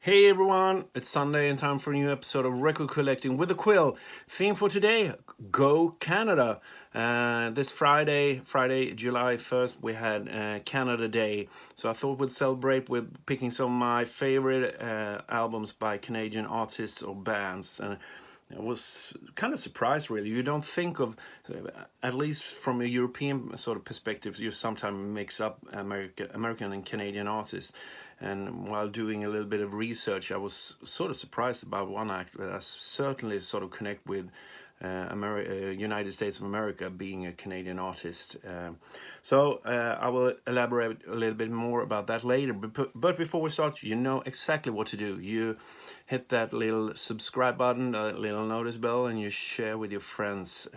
Hey everyone, it's Sunday and time for a new episode of Record Collecting with the Quill. Theme for today, Go Canada. This Friday, July 1st, we had Canada Day. So I thought we'd celebrate with picking some of my favorite albums by Canadian artists or bands. And I was kind of surprised, really. You don't think of, at least from a European sort of perspective, you sometimes mix up American and Canadian artists. And while doing a little bit of research, I was sort of surprised about one act that I certainly sort of connect with United States of America, being a Canadian artist. So I will elaborate a little bit more about that later. But before we start, you know exactly what to do. You hit that little subscribe button, that little notice bell, and you share with your friends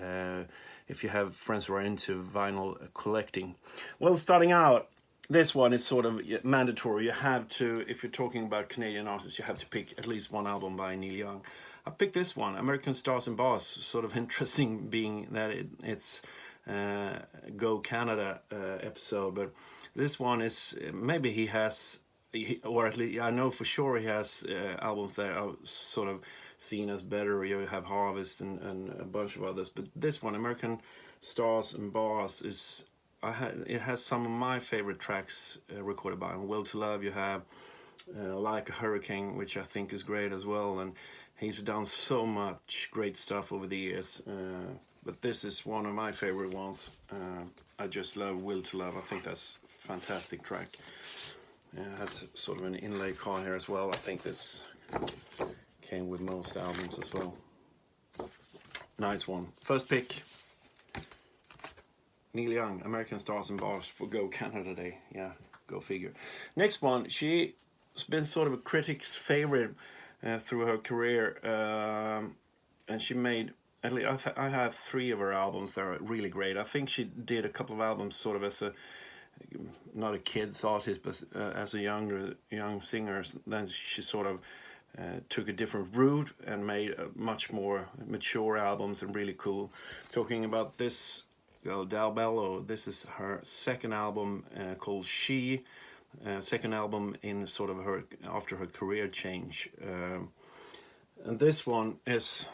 if you have friends who are into vinyl collecting. Well, starting out, this one is sort of mandatory. You have to, if you're talking about Canadian artists, you have to pick at least one album by Neil Young. I picked this one, American Stars and Bars. Sort of interesting, being that it's Go Canada episode, but this one is, maybe he has, or at least I know for sure he has albums that are sort of seen as better. You have Harvest and a bunch of others, but this one, American Stars and Bars, is it has some of my favorite tracks recorded by him. Will to Love, you have Like a Hurricane, which I think is great as well, and he's done so much great stuff over the years, but this is one of my favorite ones. I just love Will to Love. I think that's a fantastic track. It has sort of an inlay card here as well. I think this came with most albums as well. Nice one. First pick, Neil Young, American Stars and Bars for Go Canada Day. Yeah, go figure. Next one, she's been sort of a critic's favorite through her career, and she made, at least I have 3 of her albums that are really great. I think she did a couple of albums sort of as a, not a kid's artist, but as a young singer. Then she sort of took a different route and made much more mature albums and really cool. Talking about this girl, Del Bello, this is her second album called She. Second album in sort of her, after her career change, and this one is,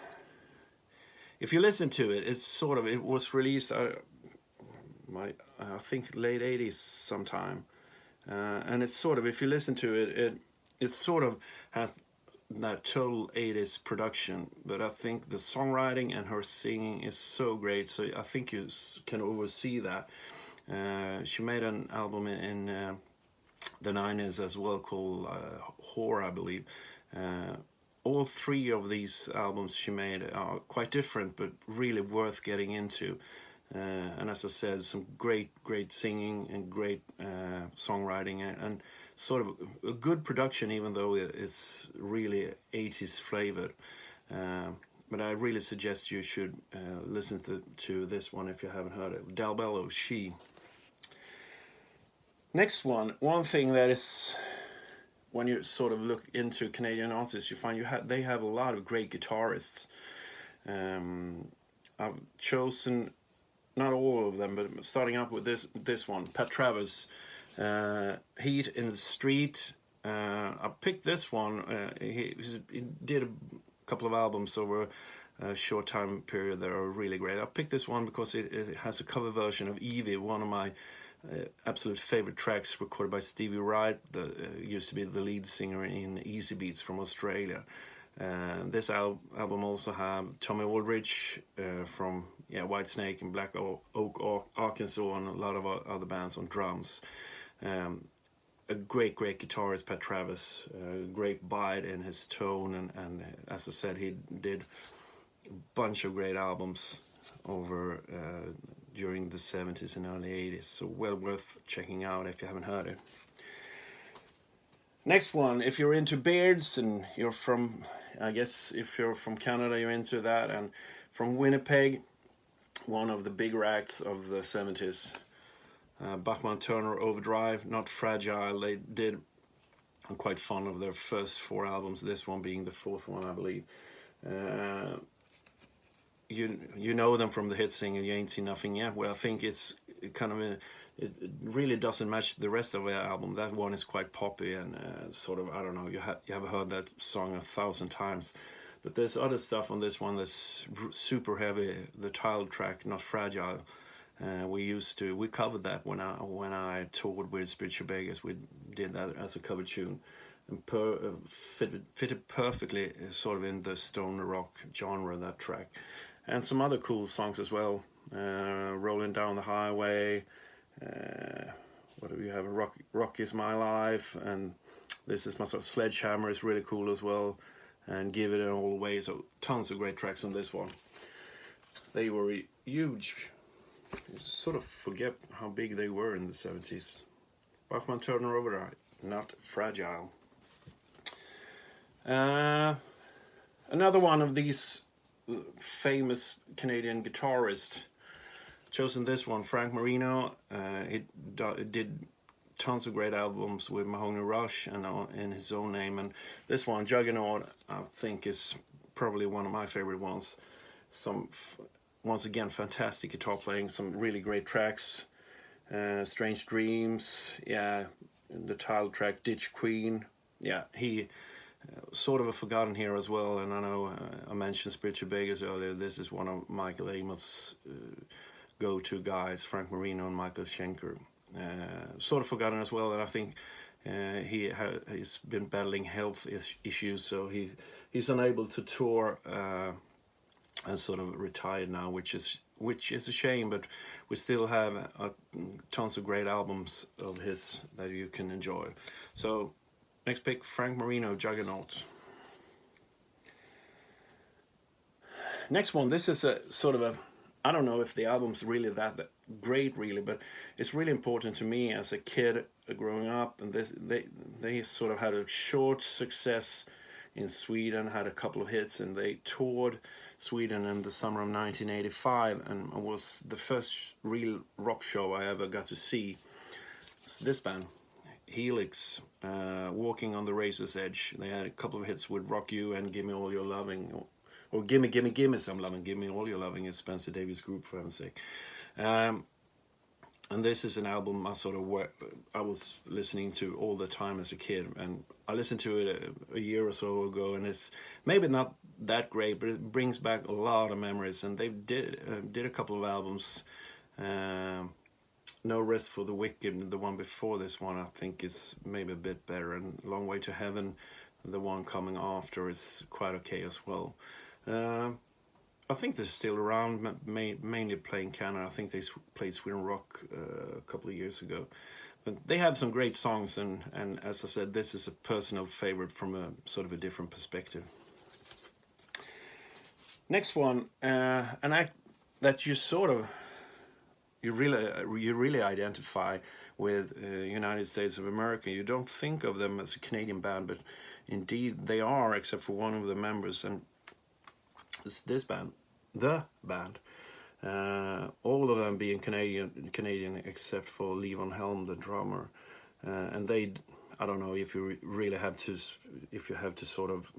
if you listen to it, it's sort of, it was released I think late 80s sometime, and it's sort of, if you listen to it, it sort of has that total 80s production, but I think the songwriting and her singing is so great, so I think you can oversee that. She made an album in the 90s as well called Whore, I believe. All 3 of these albums she made are quite different, but really worth getting into. And as I said, some great singing and great songwriting, and sort of a good production, even though it's really 80s flavored. But I really suggest you should listen to this one if you haven't heard it. Del Bello, She. Next one thing that is, when you sort of look into Canadian artists, you find they have a lot of great guitarists. I've chosen not all of them, but starting up with this one, Pat Travers, Heat in the Street. I picked this one. He did a couple of albums over a short time period that are really great. I picked this one because it has a cover version of Evie, one of my absolute favorite tracks, recorded by Stevie Wright, used to be the lead singer in Easy Beats from Australia. This album also have Tommy Aldridge from Whitesnake and Black Oak, Arkansas, and a lot of other bands on drums. A great guitarist, Pat Travers, great bite in his tone, and as I said, he did a bunch of great albums over during the 70s and early 80s, so well worth checking out if you haven't heard it. Next one, if you're into beards and you're from, I guess if you're from Canada, you're into that, and from Winnipeg, one of the bigger acts of the 70s, Bachman Turner Overdrive, Not Fragile. They did, I'm quite fond of their first 4 albums, this one being the 4th one, I believe. you know them from the hit single "You Ain't Seen Nothing Yet." Well, I think it's kind of it really doesn't match the rest of the album. That one is quite poppy and sort of, I don't know. You have heard that song 1,000 times, but there's other stuff on this one that's super heavy. The title track, "Not Fragile." We covered that when I toured with Spiritual Beggars. We did that as a cover tune, and fitted perfectly, sort of in the stoner rock genre, that track, and some other cool songs as well. "Rolling Down the Highway." What do we have? Rock Is My Life, and "This Is My Sort of Sledgehammer" is really cool as well, and "Give It All Away." So tons of great tracks on this one. They were huge. You sort of forget how big they were in the 70s. Bachman Turner Overdrive, "Not Fragile." Another one of these famous Canadian guitarists chosen this one, Frank Marino. He did tons of great albums with Mahoney Rush and in his own name, and this one, Juggernaut, I think is probably one of my favorite ones. Once again, fantastic guitar playing, some really great tracks. Strange Dreams, yeah, the title track, Ditch Queen, yeah, he sort of a forgotten here as well. And I know I mentioned Spiritual Beggars earlier. This is one of Michael Amos's go-to guys, Frank Marino and Michael Schenker. Sort of forgotten as well, and I think he's been battling health issues, so he's unable to tour and sort of retired now, which is a shame. But we still have tons of great albums of his that you can enjoy. So next pick, Frank Marino, Juggernaut. Next one, this is a sort of a, I don't know if the album's really that great, really, but it's really important to me as a kid growing up. And they sort of had a short success in Sweden, had a couple of hits, and they toured Sweden in the summer of 1985, and it was the first real rock show I ever got to see. It's this band, Helix, Walking on the Razor's Edge. They had a couple of hits with Rock You and Give Me All Your Loving, or Gimme Some Loving, Give Me All Your Loving is Spencer Davies' group, for heaven's sake. And this is an album I was listening to all the time as a kid, and I listened to it a year or so ago, and it's maybe not that great, but it brings back a lot of memories. And they did a couple of albums. No Rest for the Wicked, the one before this one, I think is maybe a bit better, and Long Way to Heaven, the one coming after, is quite okay as well. I think they're still around, mainly playing Canada. I think they played Sweden Rock a couple of years ago. But they have some great songs, and as I said, this is a personal favorite from a sort of a different perspective. Next one, an act that you really identify with United States of America. You don't think of them as a Canadian band, but indeed they are, except for one of the members, and it's this band, the band. All of them being Canadian except for Levon Helm, the drummer. And I don't know if you really have to, if you have to sort of,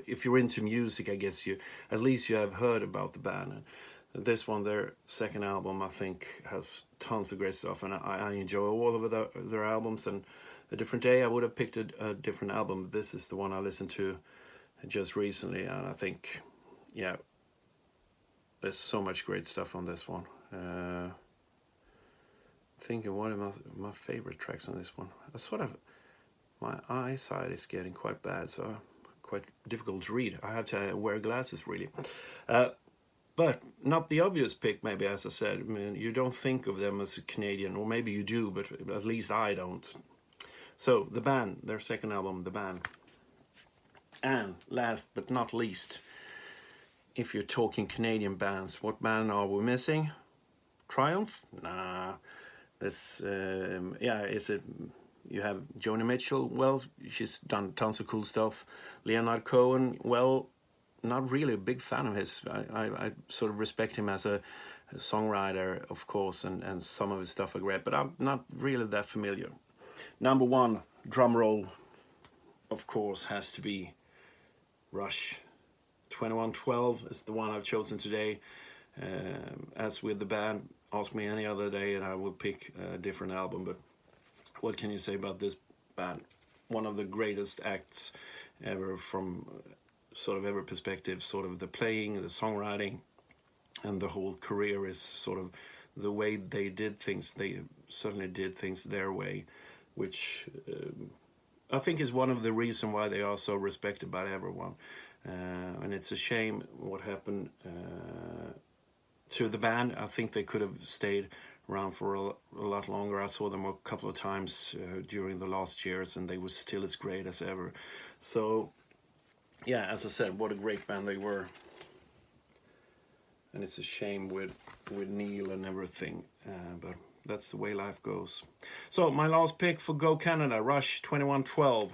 if you're into music, I guess at least you have heard about the band. And this one, their second album, I think has tons of great stuff, and I enjoy all of their albums. And a different day I would have picked a different album, but this is the one I listened to just recently, and I think, yeah, there's so much great stuff on this one. Thinking one of my favorite tracks on this one. My eyesight is getting quite bad, so quite difficult to read. I have to wear glasses, really. But not the obvious pick, maybe, as I said. I mean, you don't think of them as a Canadian, or maybe you do, but at least I don't. So, the band, their second album, The Band. And last but not least, if you're talking Canadian bands, what band are we missing? Triumph? Nah. Is it? You have Joni Mitchell. Well, she's done tons of cool stuff. Leonard Cohen. Well, not really a big fan of his. I sort of respect him as a songwriter, of course, and some of his stuff are great, but I'm not really that familiar. Number one, drum roll, of course, has to be Rush, 2112 is the one I've chosen today. As with the band, ask me any other day and I will pick a different album. But what can you say about this band? One of the greatest acts ever from sort of every perspective, sort of the playing, the songwriting, and the whole career is sort of the way they did things. They certainly did things their way, which I think is one of the reasons why they are so respected by everyone. And it's a shame what happened to the band. I think they could have stayed around for a lot longer. I saw them a couple of times during the last years, and they were still as great as ever. So yeah, as I said, what a great band they were. And it's a shame with Neil and everything, but that's the way life goes. So my last pick for Go Canada, Rush 2112.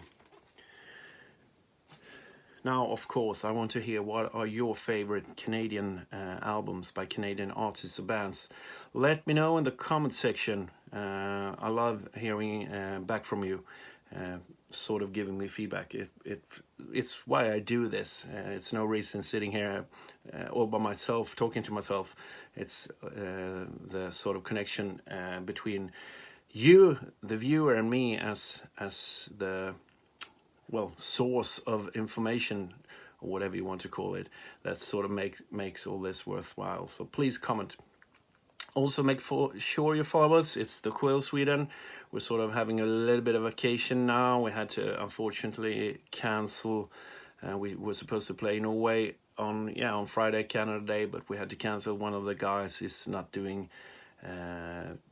Now, of course, I want to hear what are your favorite Canadian albums by Canadian artists or bands. Let me know in the comment section. I love hearing back from you, sort of giving me feedback. It's why I do this. It's no reason sitting here all by myself, talking to myself. It's the sort of connection between you, the viewer, and me as the source of information, or whatever you want to call it, that sort of makes all this worthwhile. So please comment. Also make sure you follow us. It's the QUILL Sweden. We're sort of having a little bit of vacation now. We had to unfortunately cancel. We were supposed to play Norway on Friday, Canada Day, but we had to cancel. One of the guys is not doing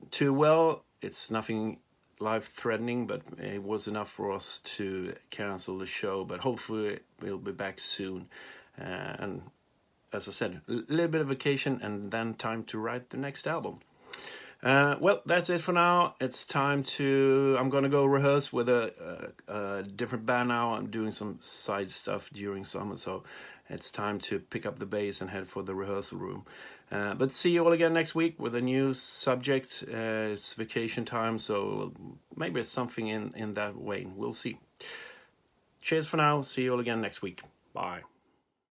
too well. It's nothing life-threatening, but it was enough for us to cancel the show. But hopefully we'll be back soon. And as I said, a little bit of vacation and then time to write the next album. Well, that's it for now. It's time to... I'm gonna go rehearse with a different band now. I'm doing some side stuff during summer, so it's time to pick up the bass and head for the rehearsal room. But see you all again next week with a new subject. It's vacation time, so maybe it's something in that vein. We'll see. Cheers for now. See you all again next week. Bye.